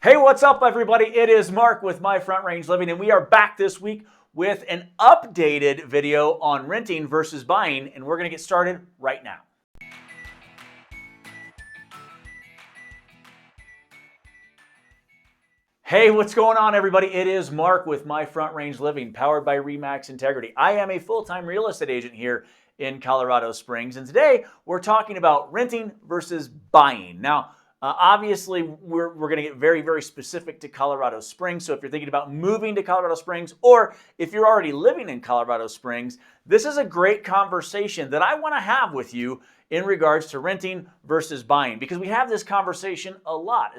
Hey, what's up, everybody? It is Mark with My Front Range Living, and we are back this week with an updated video on renting versus buying, and we're going to get started right now. Hey, what's going on, everybody? It is Mark with My Front Range Living, powered by RE/MAX Integrity. I am a full-time real estate agent here in Colorado Springs, and today we're talking about renting versus buying. Now, obviously, we're going to get very, very specific to Colorado Springs. So if you're thinking about moving to Colorado Springs, or if you're already living in Colorado Springs, this is a great conversation that I want to have with you in regards to renting versus buying, because we have this conversation a lot,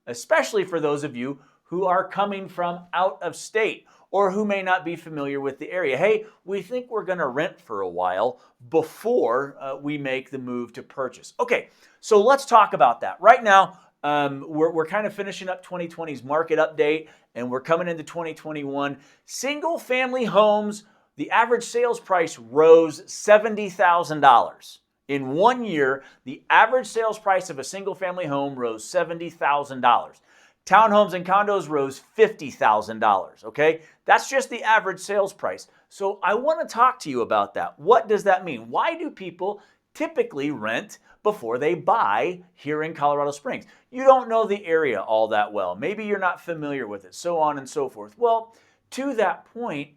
especially for those of you who are coming from out of state or who may not be familiar with the area. Hey, we think we're going to rent for a while before we make the move to purchase. Okay, so let's talk about that. Right now, we're kind of finishing up 2020's market update, and we're coming into 2021. Single family homes, the average sales price rose $70,000. In 1 year, the average sales price of a single family home rose $70,000. Townhomes and condos rose $50,000, okay? That's just the average sales price. So I want to talk to you about that. What does that mean? Why do people typically rent before they buy here in Colorado Springs? You don't know the area all that well. Maybe you're not familiar with it, so on and so forth. Well, to that point,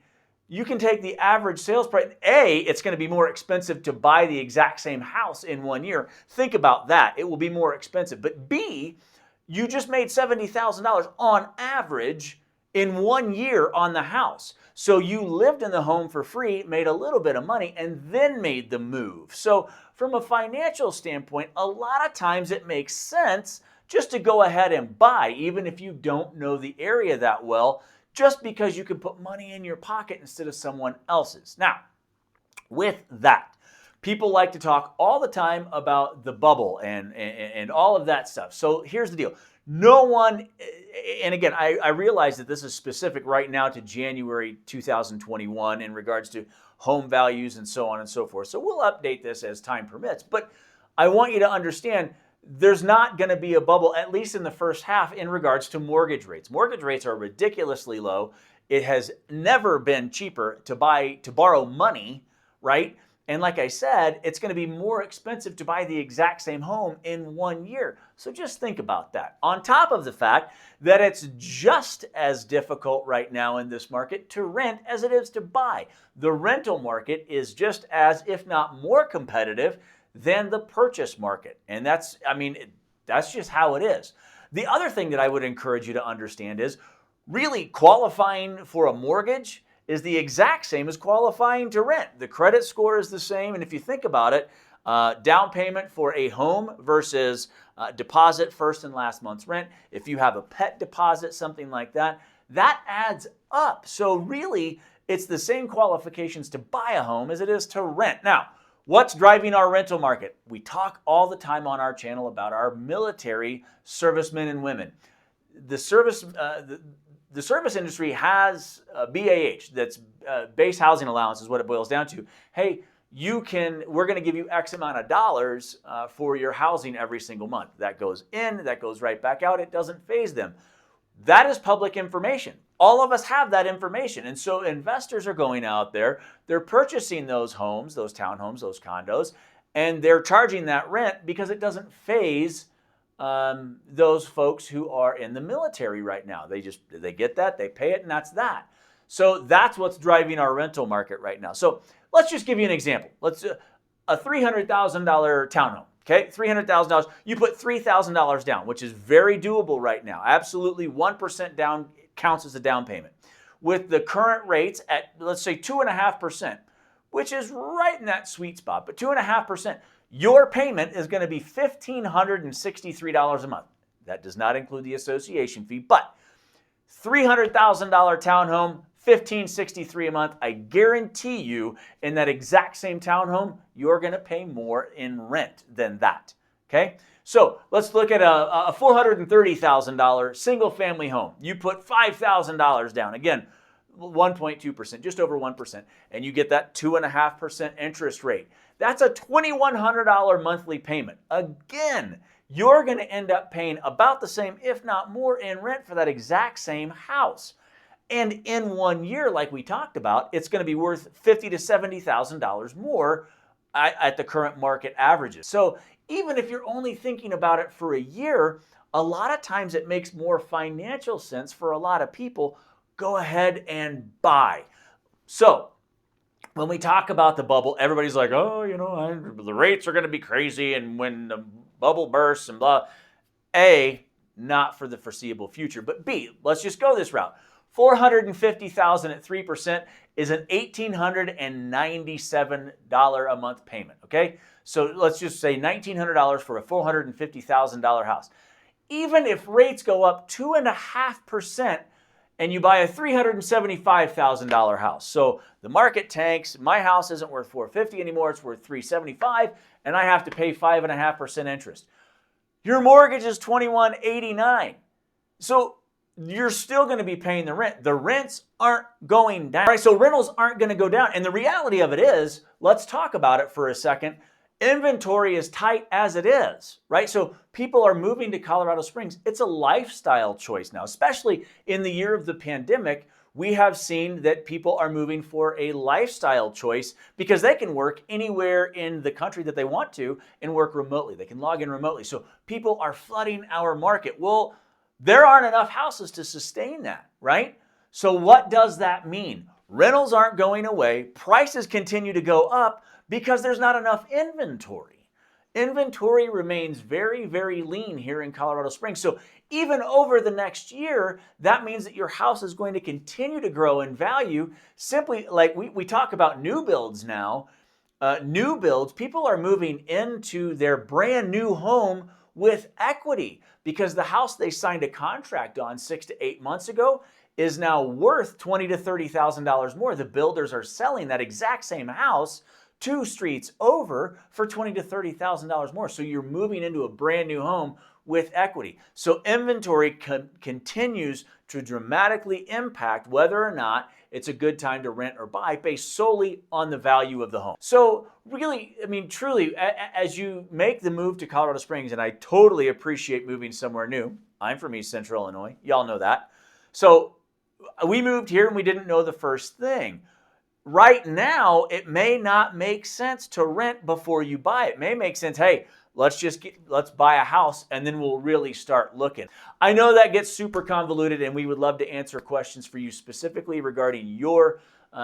you can take the average sales price. A, it's going to be more expensive to buy the exact same house in 1 year. Think about that. It will be more expensive. But B, you just made $70,000 on average in 1 year on the house. So you lived in the home for free, made a little bit of money, and then made the move. So from a financial standpoint, a lot of times it makes sense just to go ahead and buy, even if you don't know the area that well, just because you can put money in your pocket instead of someone else's. Now, with that, people like to talk all the time about the bubble and all of that stuff. So here's the deal. No one, and again, I realize that this is specific right now to January 2021 in regards to home values and so on and so forth. So we'll update this as time permits. But I want you to understand there's not going to be a bubble, at least in the first half, in regards to mortgage rates. Mortgage rates are ridiculously low. It has never been cheaper to borrow money, right? And like I said, it's going to be more expensive to buy the exact same home in 1 year. So just think about that. On top of the fact that it's just as difficult right now in this market to rent as it is to buy. The rental market is just as, if not more competitive than the purchase market. And that's just how it is. The other thing that I would encourage you to understand is really qualifying for a mortgage is the exact same as qualifying to rent. The credit score is the same. And if you think about it, down payment for a home versus deposit first and last month's rent. If you have a pet deposit, something like that, that adds up. So really, it's the same qualifications to buy a home as it is to rent. Now, what's driving our rental market? We talk all the time on our channel about our military servicemen and women. The service industry has BAH, that's base housing allowance is what it boils down to. Hey, we're going to give you X amount of dollars for your housing every single month. That goes in, that goes right back out. It doesn't faze them. That is public information. All of us have that information. And so investors are going out there, they're purchasing those homes, those townhomes, those condos, and they're charging that rent because it doesn't faze those folks who are in the military right now. They get that, they pay it, and that's that. So that's what's driving our rental market right now. So let's just give you an example. Let's a $300,000 townhome. Okay, $300,000. You put $3,000 down, which is very doable right now. Absolutely, 1% down counts as a down payment. With the current rates at, let's say, 2.5%, which is right in that sweet spot, but 2.5%, your payment is going to be $1,563 a month. That does not include the association fee, but $300,000 townhome, $1,563 a month. I guarantee you, in that exact same townhome, you're going to pay more in rent than that. Okay, so let's look at a $430,000 single-family home. You put $5,000 down. Again, 1.2%, just over 1%, and you get that 2.5% interest rate. That's a $2,100 monthly payment. Again, you're going to end up paying about the same, if not more, in rent for that exact same house. And in 1 year, like we talked about, it's going to be worth $50,000 to $70,000 more at the current market averages. So even if you're only thinking about it for a year, a lot of times it makes more financial sense for a lot of people. Go ahead and buy. So when we talk about the bubble, everybody's like, oh, the rates are going to be crazy. And when the bubble bursts and blah, A, not for the foreseeable future. But B, let's just go this route. $450,000 at 3% is an $1,897 a month payment, okay? So let's just say $1,900 for a $450,000 house. Even if rates go up 2.5% and you buy a $375,000 house. So the market tanks, my house isn't worth $450,000 anymore, it's worth $375,000, and I have to pay 5.5% interest. Your mortgage is $2,189. So you're still going to be paying the rent. The rents aren't going down. Right? So rentals aren't going to go down. And the reality of it is, let's talk about it for a second. Inventory is tight as it is, right? So people are moving to Colorado Springs. It's a lifestyle choice now, especially in the year of the pandemic. We have seen that people are moving for a lifestyle choice because they can work anywhere in the country that they want to and work remotely. They can log in remotely. So people are flooding our market. Well, there aren't enough houses to sustain that, right? So what does that mean? Rentals aren't going away. Prices continue to go up because there's not enough inventory. Inventory remains very, very lean here in Colorado Springs. So even over the next year, that means that your house is going to continue to grow in value. Simply like we talk about new builds now. New builds, people are moving into their brand new home with equity because the house they signed a contract on 6 to 8 months ago is now worth $20,000 to $30,000 more. The builders are selling that exact same house 2 streets over for $20,000 to $30,000 more. So you're moving into a brand new home with equity. So inventory continues to dramatically impact whether or not it's a good time to rent or buy based solely on the value of the home. So really, I mean, truly, as you make the move to Colorado Springs, and I totally appreciate moving somewhere new. I'm from East Central Illinois. Y'all know that. So we moved here and we didn't know the first thing. Right now, it may not make sense to rent before you buy. It may make sense, hey, let's buy a house and then we'll really start looking. I know that gets super convoluted and we would love to answer questions for you specifically regarding your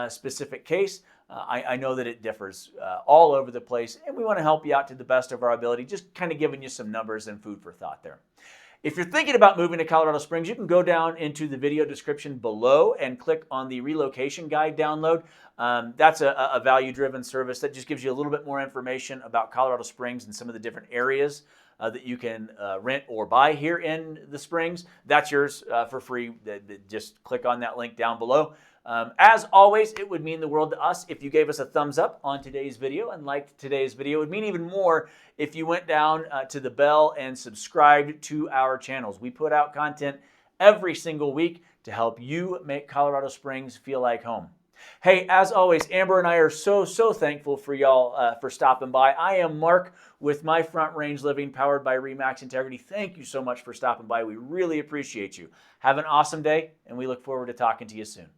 specific case. I know that it differs all over the place and we want to help you out to the best of our ability, just kind of giving you some numbers and food for thought there. If you're thinking about moving to Colorado Springs, you can go down into the video description below and click on the relocation guide download. That's a value-driven service that just gives you a little bit more information about Colorado Springs and some of the different areas that you can rent or buy here in the Springs. That's yours for free. Just click on that link down below. As always, it would mean the world to us if you gave us a thumbs up on today's video and liked today's video. It would mean even more if you went down to the bell and subscribed to our channels. We put out content every single week to help you make Colorado Springs feel like home. Hey, as always, Amber and I are so thankful for y'all for stopping by. I am Mark with My Front Range Living, powered by RE/MAX Integrity. Thank you so much for stopping by. We really appreciate you. Have an awesome day, and we look forward to talking to you soon.